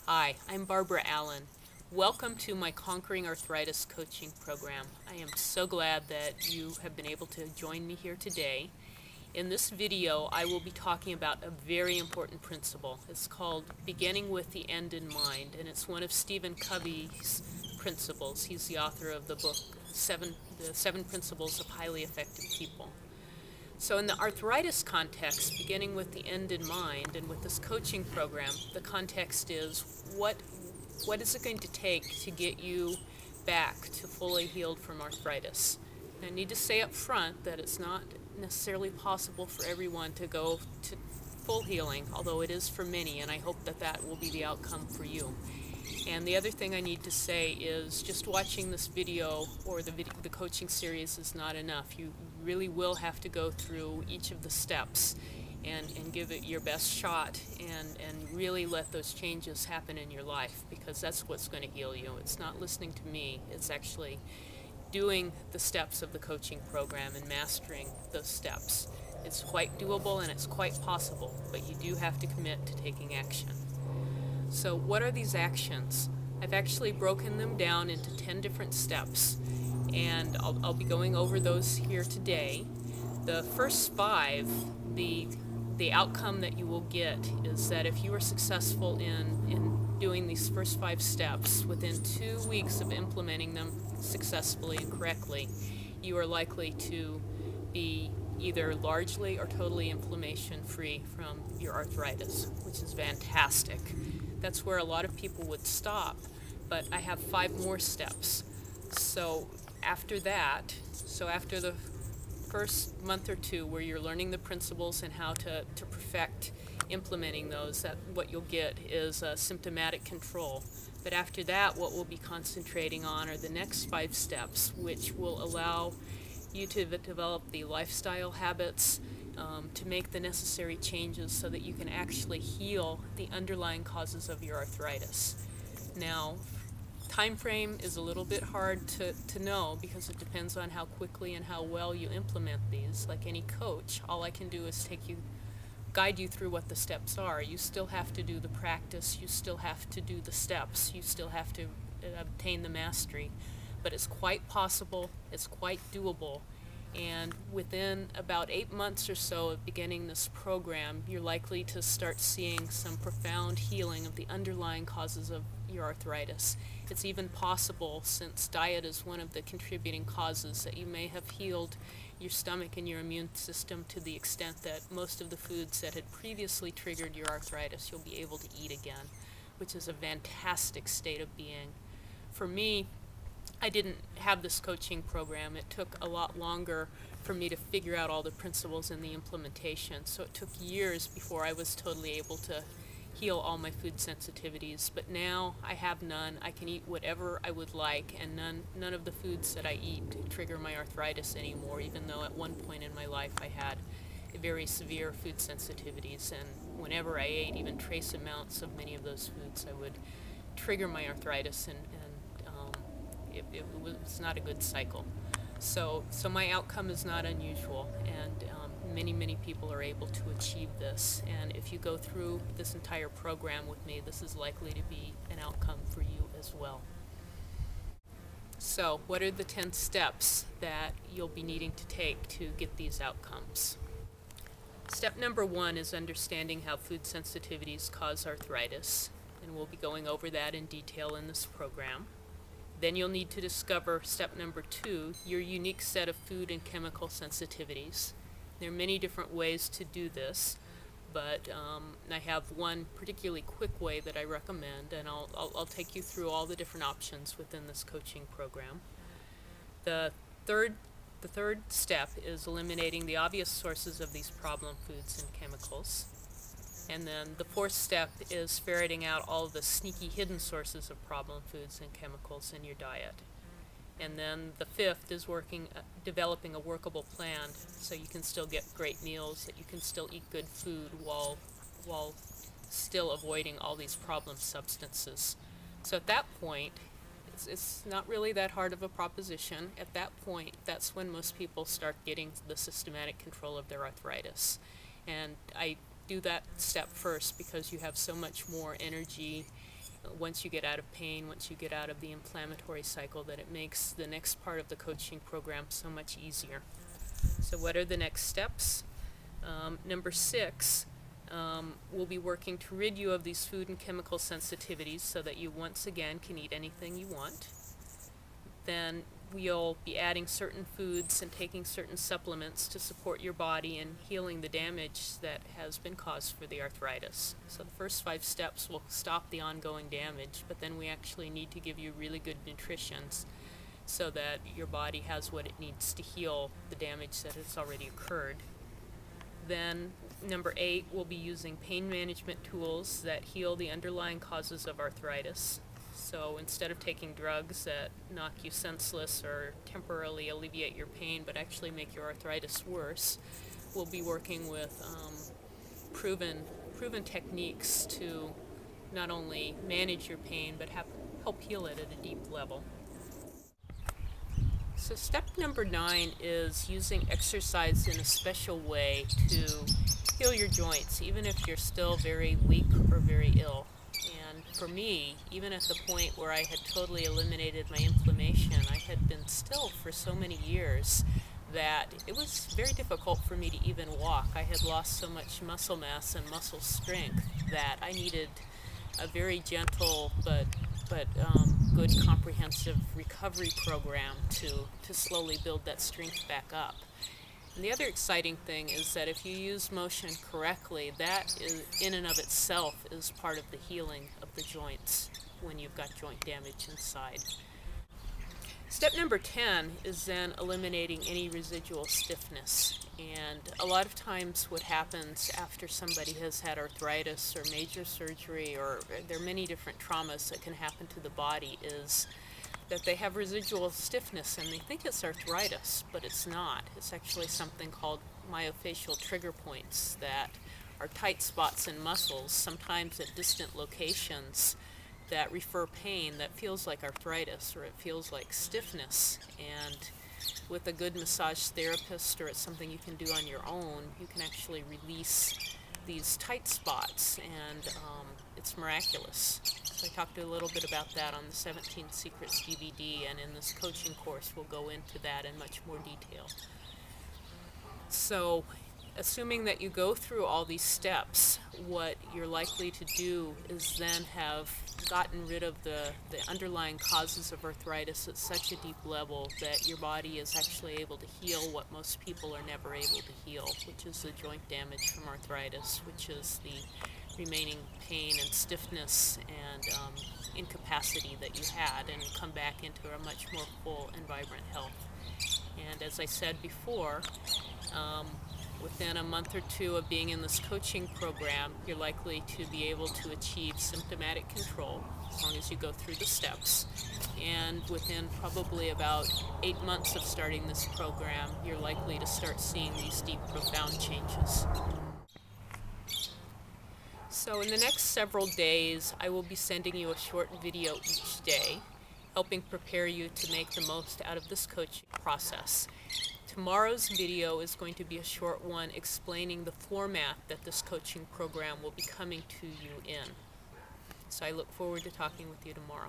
Hi, I'm Barbara Allen. Welcome to my Conquering Arthritis coaching program. I am so glad that you have been able to join me here today. In this video, I will be talking about a very important principle. It's called beginning with the end in mind, and it's one of Stephen Covey's principles. He's the author of the book, The Seven Principles of Highly Effective People. So in the arthritis context, beginning with the end in mind, and with this coaching program, the context is what is it going to take to get you back to fully healed from arthritis? And I need to say up front that it's not necessarily possible for everyone to go to full healing, although it is for many, and I hope that that will be the outcome for you. And the other thing I need to say is just watching this video or the coaching series is not enough. You really will have to go through each of the steps and give it your best shot and really let those changes happen in your life, because that's what's going to heal you. It's not listening to me. It's actually doing the steps of the coaching program and mastering those steps. It's quite doable and it's quite possible, but you do have to commit to taking action. So what are these actions? I've actually broken them down into 10 different steps, and I'll be going over those here today. The first 5, the outcome that you will get is that if you are successful in doing these first 5 steps within 2 weeks of implementing them successfully and correctly, you are likely to be either largely or totally inflammation-free from your arthritis, which is fantastic. That's where a lot of people would stop, but I have 5 more steps. So after the first month or 2 where you're learning the principles and how to perfect implementing those, that what you'll get is symptomatic control. But after that, what we'll be concentrating on are the next 5 steps, which will allow you to develop the lifestyle habits, to make the necessary changes so that you can actually heal the underlying causes of your arthritis. Now, time frame is a little bit hard to know because it depends on how quickly and how well you implement these. Like any coach, all I can do is guide you through what the steps are. You still have to do the practice, you still have to do the steps, you still have to obtain the mastery. But it's quite possible, it's quite doable, and within about 8 months or so of beginning this program, you're likely to start seeing some profound healing of the underlying causes of your arthritis. It's even possible, since diet is one of the contributing causes, that you may have healed your stomach and your immune system to the extent that most of the foods that had previously triggered your arthritis you'll be able to eat again, which is a fantastic state of being. For me, I didn't have this coaching program. It took a lot longer for me to figure out all the principles and the implementation. So it took years before I was totally able to heal all my food sensitivities. But now I have none. I can eat whatever I would like, and none of the foods that I eat trigger my arthritis anymore, even though at one point in my life I had very severe food sensitivities. And whenever I ate even trace amounts of many of those foods, I would trigger my arthritis, and it was not a good cycle. So my outcome is not unusual, and many people are able to achieve this. And if you go through this entire program with me, this is likely to be an outcome for you as well. So what are the 10 steps that you'll be needing to take to get these outcomes? Step number 1 is understanding how food sensitivities cause arthritis, and we'll be going over that in detail in this program. Then you'll need to discover, step number 2, your unique set of food and chemical sensitivities. There are many different ways to do this, but I have one particularly quick way that I recommend, and I'll take you through all the different options within this coaching program. The third step is eliminating the obvious sources of these problem foods and chemicals. And then the 4th step is ferreting out all the sneaky hidden sources of problem foods and chemicals in your diet. And then the 5th is developing a workable plan so you can still get great meals, that you can still eat good food while still avoiding all these problem substances. So at that point, it's not really that hard of a proposition. At that point, that's when most people start getting the systematic control of their arthritis. And I do that step first because you have so much more energy once you get out of pain, once you get out of the inflammatory cycle, that it makes the next part of the coaching program so much easier. So what are the next steps? Number 6, we'll be working to rid you of these food and chemical sensitivities so that you once again can eat anything you want. Then we'll be adding certain foods and taking certain supplements to support your body in healing the damage that has been caused for the arthritis. So the first 5 steps will stop the ongoing damage, but then we actually need to give you really good nutrition so that your body has what it needs to heal the damage that has already occurred. Then number 8, we'll be using pain management tools that heal the underlying causes of arthritis. So instead of taking drugs that knock you senseless or temporarily alleviate your pain but actually make your arthritis worse, we'll be working with proven techniques to not only manage your pain but help heal it at a deep level. So step number 9 is using exercise in a special way to heal your joints, even if you're still very weak or very ill. And for me, even at the point where I had totally eliminated my inflammation, I had been still for so many years that it was very difficult for me to even walk. I had lost so much muscle mass and muscle strength that I needed a very gentle but good comprehensive recovery program to slowly build that strength back up. And the other exciting thing is that if you use motion correctly, that is, in and of itself is part of the healing of the joints when you've got joint damage inside. Step number 10 is then eliminating any residual stiffness. And a lot of times what happens after somebody has had arthritis or major surgery, or there are many different traumas that can happen to the body, is that they have residual stiffness and they think it's arthritis, but it's not. It's actually something called myofascial trigger points that are tight spots in muscles, sometimes at distant locations, that refer pain that feels like arthritis or it feels like stiffness. And with a good massage therapist, or it's something you can do on your own, you can actually release these tight spots, and it's miraculous. So I talked a little bit about that on the 17 Secrets DVD, and in this coaching course we'll go into that in much more detail. So assuming that you go through all these steps, what you're likely to do is then have gotten rid of the underlying causes of arthritis at such a deep level that your body is actually able to heal what most people are never able to heal, which is the joint damage from arthritis, which is the remaining pain and stiffness and incapacity that you had, and come back into a much more full and vibrant health. And as I said before, within a month or 2 of being in this coaching program, you're likely to be able to achieve symptomatic control as long as you go through the steps. And within probably about 8 months of starting this program, you're likely to start seeing these deep, profound changes. So in the next several days, I will be sending you a short video each day, helping prepare you to make the most out of this coaching process. Tomorrow's video is going to be a short one explaining the format that this coaching program will be coming to you in. So I look forward to talking with you tomorrow.